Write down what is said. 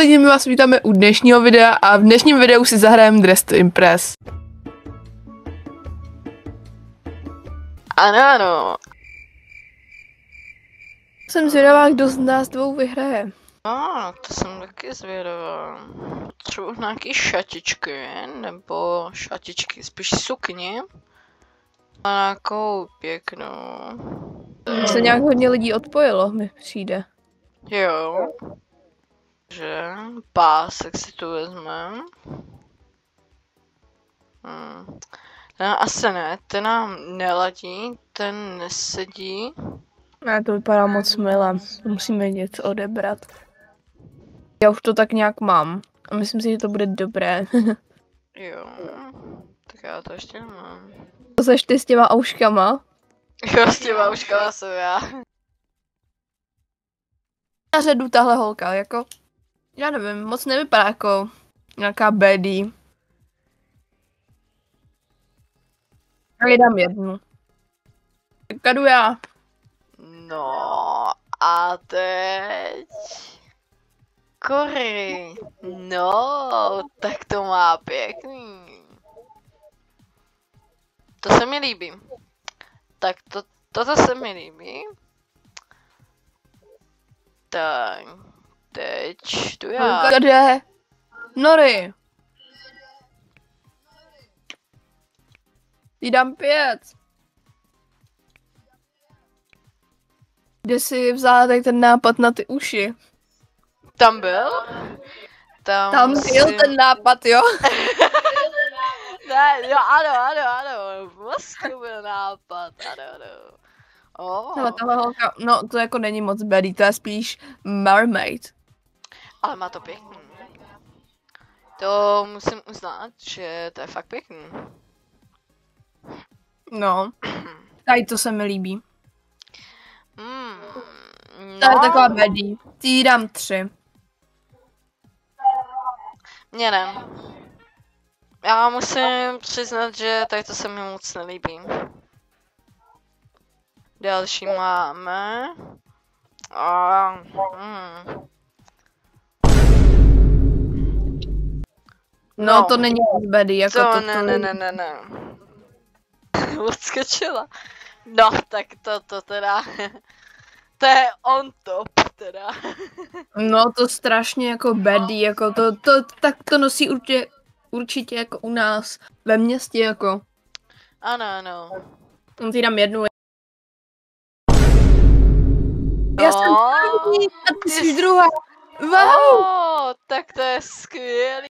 lidi, my vás vítáme u dnešního videa a v dnešním videu si zahrajeme Dress to Impress. Ano. Jsem zvědavá, kdo z nás dvou vyhraje. No, to jsem taky zvědavá. Třeba nějaký šatičky, nebo šatičky, spíš sukni. A nějakou pěknou. Se nějak hodně lidí odpojilo, mi přijde. Jo. Že pásek si tu vezmem. Ten asi ne, ten nám neladí, ten nesedí. Ne, to vypadá moc milé, musíme něco odebrat. Já už to tak nějak mám a myslím si, že to bude dobré. Jo, tak já to ještě nemám. To seš ty s těma auškama? Jo, s těma auškama jsem já. Na řadu tahle holka, jako, já nevím, moc nevypadá jako nějaká baddie. Já jí dám jednu. Tak jdu já. No a teď... Cory. No, tak to má pěkný. To se mi líbí. Tak toto se mi líbí. Tak, teď jdu já. Kde? Nori. Jí dám 5. Kde jsi vzala tak ten nápad na ty uši? Tam byl? Tam byl ten nápad, jo? Ne, jo, ano. V mozku byl nápad, ano. Oh. No, tahle holka, no to jako není moc baddie, to je spíš mermaid. Ale má to pěkný. To musím uznat, že to je fakt pěkný. No, tady to se mi líbí. To No. je taková baddie. Ty jí dám 3. Mně ne. Já musím přiznat, že tady to se mi moc nelíbí. Další máme. No, to není moc baddie, jako to. Ne. Odskočila. No, tak to teda. To je on top teda. No, to strašně jako baddie, jako tak to nosí určitě jako u nás ve městě, jako. Ano. On ti dám jednu. No, Já jsem první a ty jsi druhá. Wow! Tak to je skvělý.